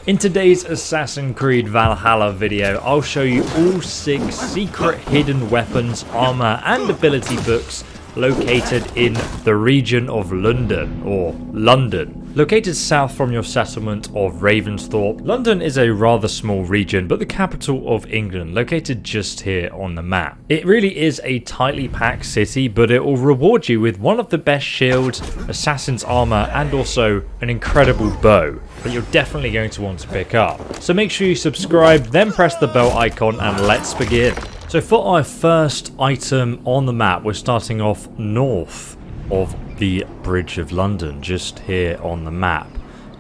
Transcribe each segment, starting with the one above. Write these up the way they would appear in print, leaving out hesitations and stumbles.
In today's Assassin's Creed Valhalla video, I'll show you all 6 secret hidden weapons, armor and ability books located in the region of Lunden, or London. Located south from your settlement of Ravensthorpe, London is a rather small region, but the capital of England, located just here on the map. It really is a tightly packed city, but it will reward you with one of the best shields, assassin's armor, and also an incredible bow that you're definitely going to want to pick up. So make sure you subscribe, then press the bell icon, and let's begin. So for our first item on the map, we're starting off north of the Bridge of London, just here on the map.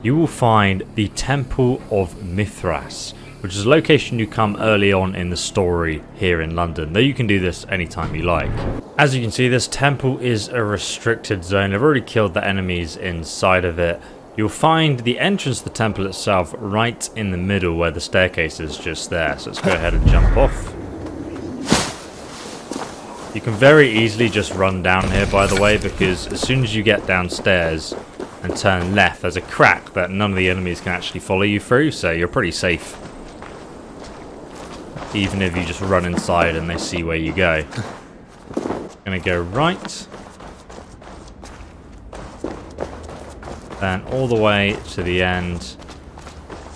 You will find the Temple of Mithras, which is a location you come early on in the story here in London, though you can do this anytime you like. As you can see, this temple is a restricted zone. I've already killed the enemies inside of it. You'll find the entrance to the temple itself right in the middle where the staircase is just there. So let's go ahead and jump off. You can very easily just run down here, by the way, because as soon as you get downstairs and turn left, there's a crack that none of the enemies can actually follow you through, so you're pretty safe. Even if you just run inside and they see where you go. Gonna go right. Then all the way to the end.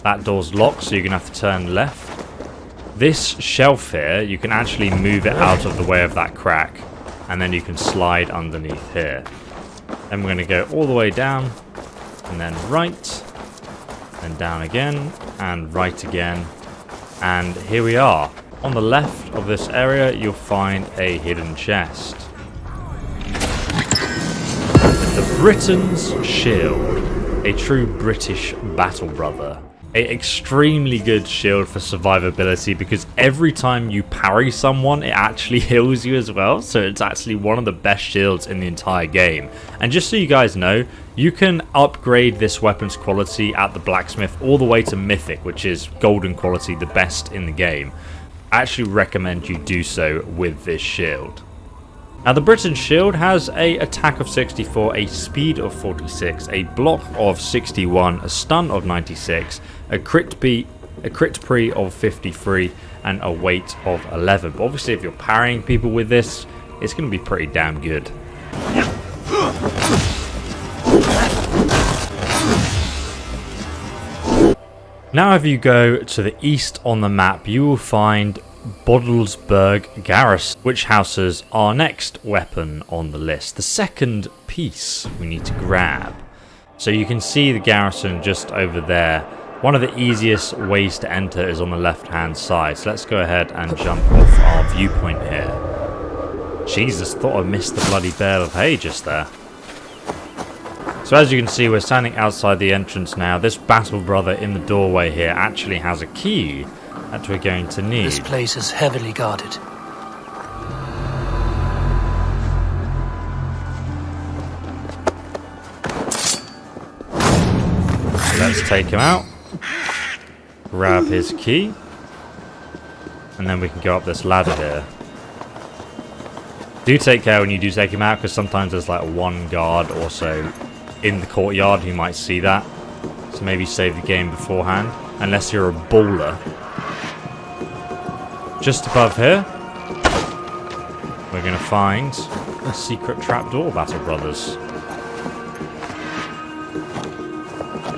That door's locked, so you're gonna have to turn left. This shelf here, you can actually move it out of the way of that crack, and then you can slide underneath here. Then we're going to go all the way down, and then right, then down again, and right again. And here we are. On the left of this area, you'll find a hidden chest. The Briton's Shield, a true British battle brother. An extremely good shield for survivability, because every time you parry someone, it actually heals you as well. So it's actually one of the best shields in the entire game. And just so you guys know, you can upgrade this weapon's quality at the Blacksmith all the way to Mythic, which is golden quality, the best in the game. I actually recommend you do so with this shield. Now the Briton Shield has a attack of 64, a speed of 46, a block of 61, a stun of 96, a crit pre of 53, and a weight of 11. But obviously if you're parrying people with this, it's going to be pretty damn good. Now if you go to the east on the map, you will find Bodlesberg Garrison, which houses our next weapon on the list, the second piece we need to grab. So you can see the garrison just over there. One of the easiest ways to enter is on the left hand side, so let's go ahead and jump off our viewpoint here. Jesus, thought I missed the bloody bale of hay just there. So as you can see, we're standing outside the entrance now. This battle brother in the doorway here actually has a key that we're going to need. This place is heavily guarded. Let's take him out, grab his key, and then we can go up this ladder here. Do take care when you do take him out, because sometimes there's like one guard also in the courtyard who might see that. So maybe save the game beforehand, unless you're a baller. Just above here, we're going to find a secret trapdoor, Battle Brothers.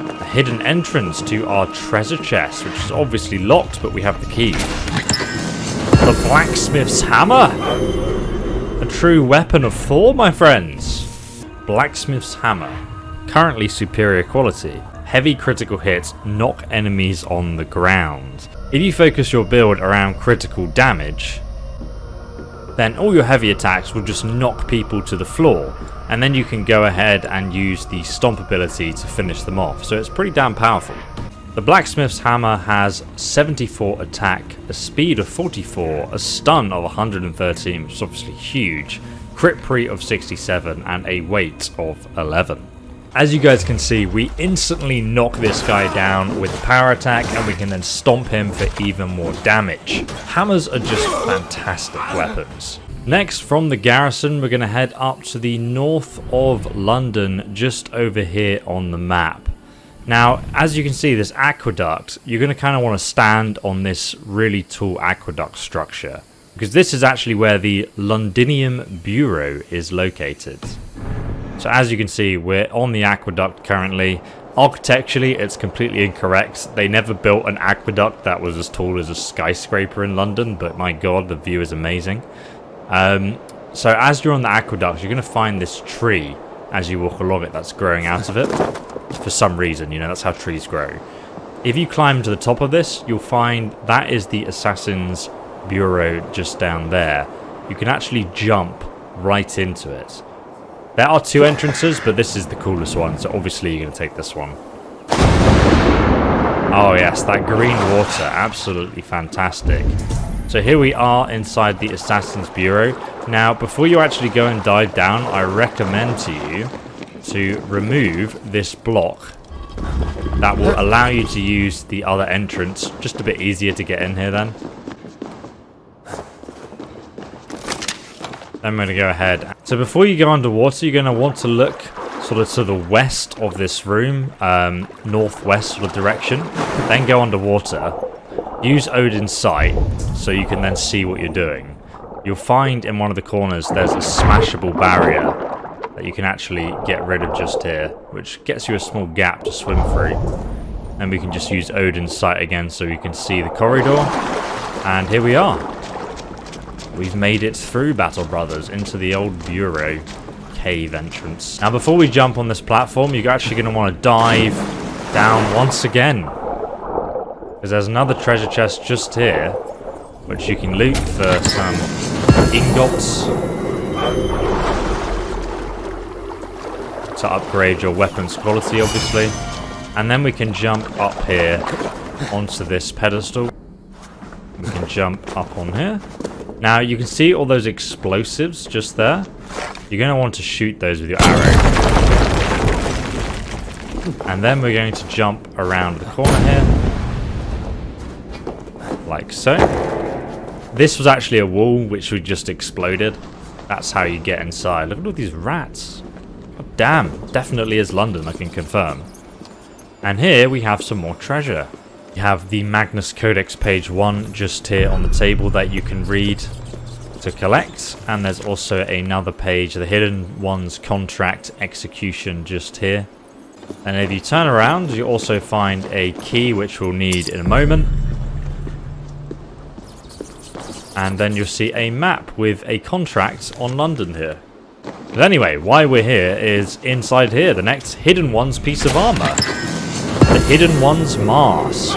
A hidden entrance to our treasure chest, which is obviously locked, but we have the key. The Blacksmith's Hammer! A true weapon of Thor, my friends. Blacksmith's Hammer. Currently superior quality. Heavy critical hits knock enemies on the ground. If you focus your build around critical damage, then all your heavy attacks will just knock people to the floor, and then you can go ahead and use the stomp ability to finish them off, so it's pretty damn powerful. The Blacksmith's Hammer has 74 attack, a speed of 44, a stun of 113, which is obviously huge, crit pre of 67, and a weight of 11. As you guys can see, we instantly knock this guy down with the power attack, and we can then stomp him for even more damage. Hammers are just fantastic weapons. Next, from the garrison, we're going to head up to the north of London, just over here on the map. Now, as you can see, this aqueduct, you're going to kind of want to stand on this really tall aqueduct structure, because this is actually where the Londinium Bureau is located. So as you can see, we're on the aqueduct currently. Architecturally, it's completely incorrect. They never built an aqueduct that was as tall as a skyscraper in London, but my god, the view is amazing. So as you're on the aqueduct, you're going to find this tree as you walk along it that's growing out of it. For some reason, you know, that's how trees grow. If you climb to the top of this, you'll find that is the Assassin's Bureau just down there. You can actually jump right into it. There are 2 entrances, but this is the coolest one, so obviously you're going to take this one. Oh yes, that green water, absolutely fantastic. So here we are inside the Assassin's Bureau. Now, before you actually go and dive down, I recommend to you to remove this block. That will allow you to use the other entrance. Just a bit easier to get in here then. I'm going to go ahead. So before you go underwater, you're going to want to look sort of to the west of this room, northwest sort of direction. Then go underwater. Use Odin's sight so you can then see what you're doing. You'll find in one of the corners there's a smashable barrier that you can actually get rid of just here, which gets you a small gap to swim through. And we can just use Odin's sight again so you can see the corridor. And here we are. We've made it through, Battle Brothers, into the old Bureau cave entrance. Now, before we jump on this platform, you're actually going to want to dive down once again, because there's another treasure chest just here, which you can loot for some ingots to upgrade your weapon's quality, obviously. And then we can jump up here onto this pedestal. We can jump up on here. Now, you can see all those explosives just there. You're going to want to shoot those with your arrow. And then we're going to jump around the corner here. Like so. This was actually a wall which we just exploded. That's how you get inside. Look at all these rats. Oh, damn, definitely is London, I can confirm. And here we have some more treasure. You have the Magnus Codex page 1 just here on the table that you can read to collect. And there's also another page, the Hidden Ones Contract Execution, just here. And if you turn around, you also find a key which we'll need in a moment. And then you'll see a map with a contract on London here. But anyway, why we're here is inside here, the next Hidden Ones piece of armor. The Hidden Ones mask.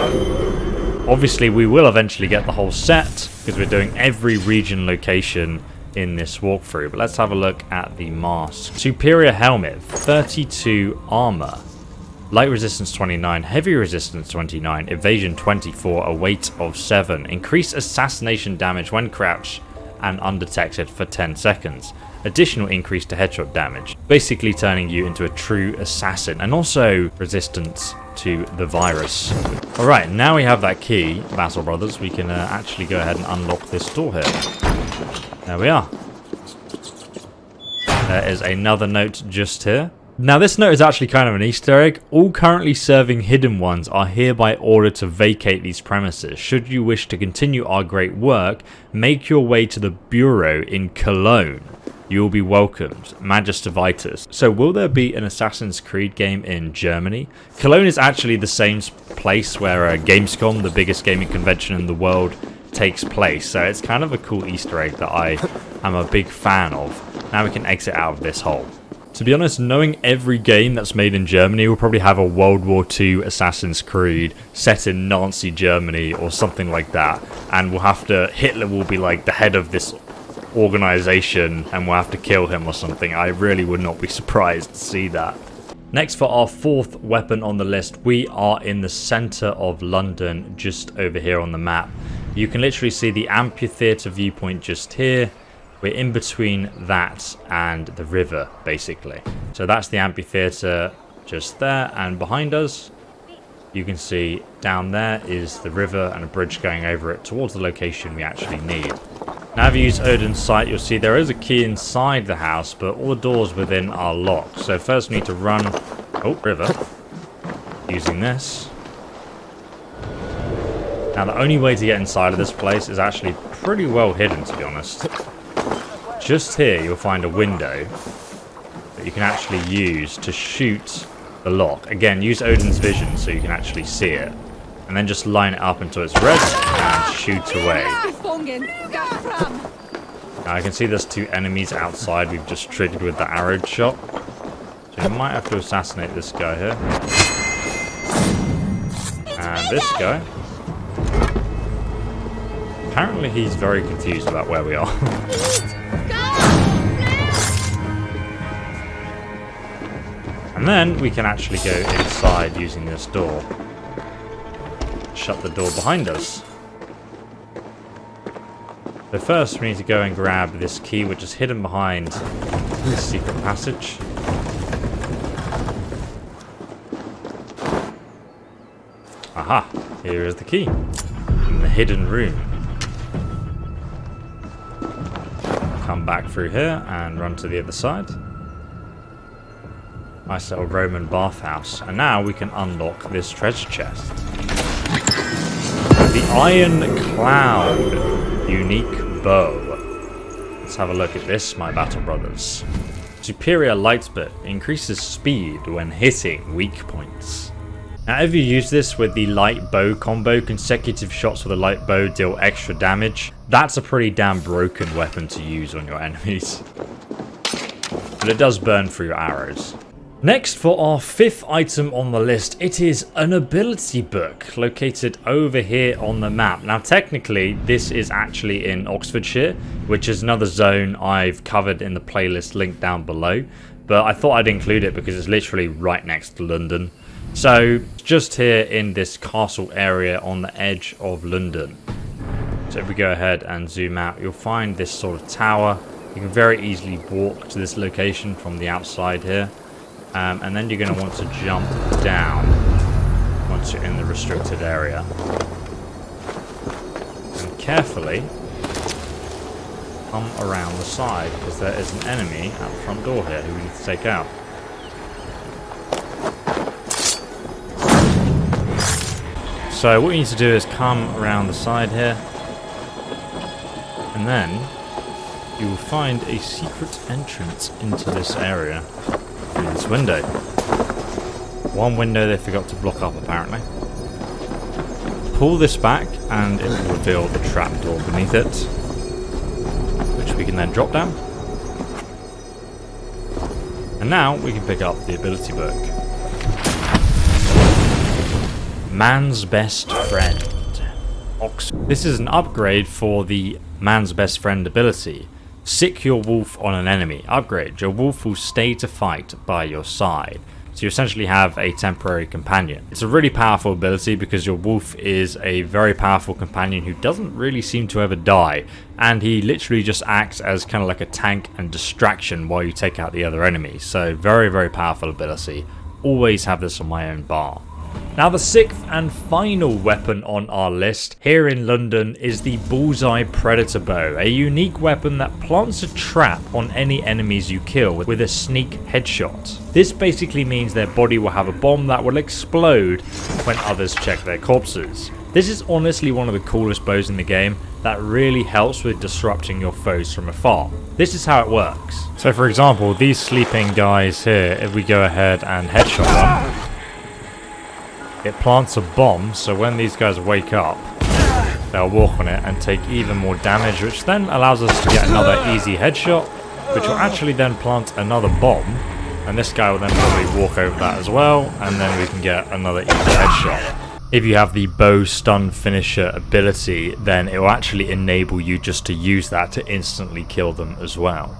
Obviously, we will eventually get the whole set, because we're doing every region location in this walkthrough. But let's have a look at the mask. Superior helmet, 32 armor. Light resistance 29, heavy resistance 29, evasion 24, a weight of 7. Increase assassination damage when crouched and undetected for 10 seconds. Additional increase to headshot damage, basically turning you into a true assassin, and also resistance to the virus. Alright, now we have that key, Battle Brothers, we can actually go ahead and unlock this door here. There we are. There is another note just here. Now, this note is actually kind of an Easter egg. All currently serving Hidden Ones are hereby ordered to vacate these premises. Should you wish to continue our great work, make your way to the Bureau in Cologne. You will be welcomed. Magister Vitus. So will there be an Assassin's Creed game in Germany? Cologne is actually the same place where Gamescom, the biggest gaming convention in the world, takes place. So it's kind of a cool Easter egg that I am a big fan of. Now we can exit out of this hole. To be honest, knowing every game that's made in Germany will probably have a World War II Assassin's Creed set in Nazi Germany or something like that. And we'll have to, Hitler will be like the head of this organization and we'll have to kill him or something. I really would not be surprised to see that. Next, for our fourth weapon on the list, we are in the center of London, just over here on the map. You can literally see the amphitheater viewpoint just here. We're in between that and the river, basically. So that's the amphitheater just there, and behind us, you can see down there is the river and a bridge going over it towards the location we actually need. Now, if you use Odin's sight, you'll see there is a key inside the house, but all the doors within are locked. So first we need to run... Oh, river. using this. Now the only way to get inside of this place is actually pretty well hidden, to be honest. Just here you'll find a window that you can actually use to shoot the lock. Again, use Odin's vision so you can actually see it. And then just line it up until it's red and shoot away. Now I can see there's 2 enemies outside we've just triggered with the arrow shot. So you might have to assassinate this guy here. And this guy. Apparently he's very confused about where we are. And then we can actually go inside using this door. Shut the door behind us. So first we need to go and grab this key which is hidden behind this secret passage. Aha! Here is the key. In the hidden room. Come back through here and run to the other side. Nice little Roman bathhouse. And now we can unlock this treasure chest. The Iron Cloud. Unique bow. Let's have a look at this, my battle brothers. Superior lightbit increases speed when hitting weak points. Now if you use this with the light bow combo, consecutive shots with a light bow deal extra damage. That's a pretty damn broken weapon to use on your enemies. But it does burn through your arrows. Next, for our 5th item on the list, it is an ability book located over here on the map. Now technically this is actually in Oxfordshire, which is another zone I've covered in the playlist link down below, but I thought I'd include it because it's literally right next to London. So just here in this castle area on the edge of London. So if we go ahead and zoom out, you'll find this sort of tower. You can very easily walk to this location from the outside here. And then you're going to want to jump down once you're in the restricted area. And carefully come around the side, because there is an enemy at the front door here who we need to take out. So what you need to do is come around the side here, and then you will find a secret entrance into this area. Through this window. One window they forgot to block up apparently. Pull this back and it will reveal the trapdoor beneath it, which we can then drop down. And now we can pick up the ability book. Man's Best Friend. This is an upgrade for the Man's Best Friend ability. Sick your wolf on an enemy. Upgrade. Your wolf will stay to fight by your side. So you essentially have a temporary companion. It's a really powerful ability because your wolf is a very powerful companion who doesn't really seem to ever die. And he literally just acts as kind of like a tank and distraction while you take out the other enemies. So very, very powerful ability. Always have this on my own bar. Now the 6th and final weapon on our list here in London is the Bullseye Predator Bow, a unique weapon that plants a trap on any enemies you kill with a sneak headshot. This basically means their body will have a bomb that will explode when others check their corpses. This is honestly one of the coolest bows in the game that really helps with disrupting your foes from afar. This is how it works. So for example, these sleeping guys here, if we go ahead and headshot them, it plants a bomb, so when these guys wake up, they'll walk on it and take even more damage, which then allows us to get another easy headshot, which will actually then plant another bomb, and this guy will then probably walk over that as well, and then we can get another easy headshot. If you have the bow stun finisher ability, then it will actually enable you just to use that to instantly kill them as well.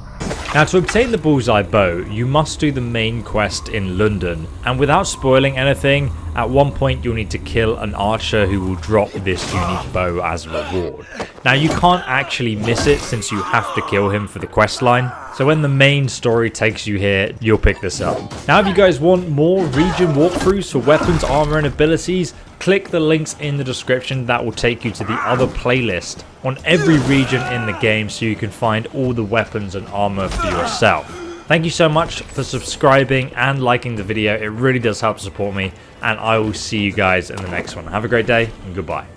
Now to obtain the Bullseye Bow, you must do the main quest in London, and without spoiling anything, at one point you'll need to kill an archer who will drop this unique bow as a reward. Now you can't actually miss it since you have to kill him for the quest line, so when the main story takes you here, you'll pick this up. Now if you guys want more region walkthroughs for weapons, armor and abilities, click the links in the description that will take you to the other playlist on every region in the game so you can find all the weapons and armor for yourself. Thank you so much for subscribing and liking the video. It really does help support me, and I will see you guys in the next one. Have a great day, and goodbye.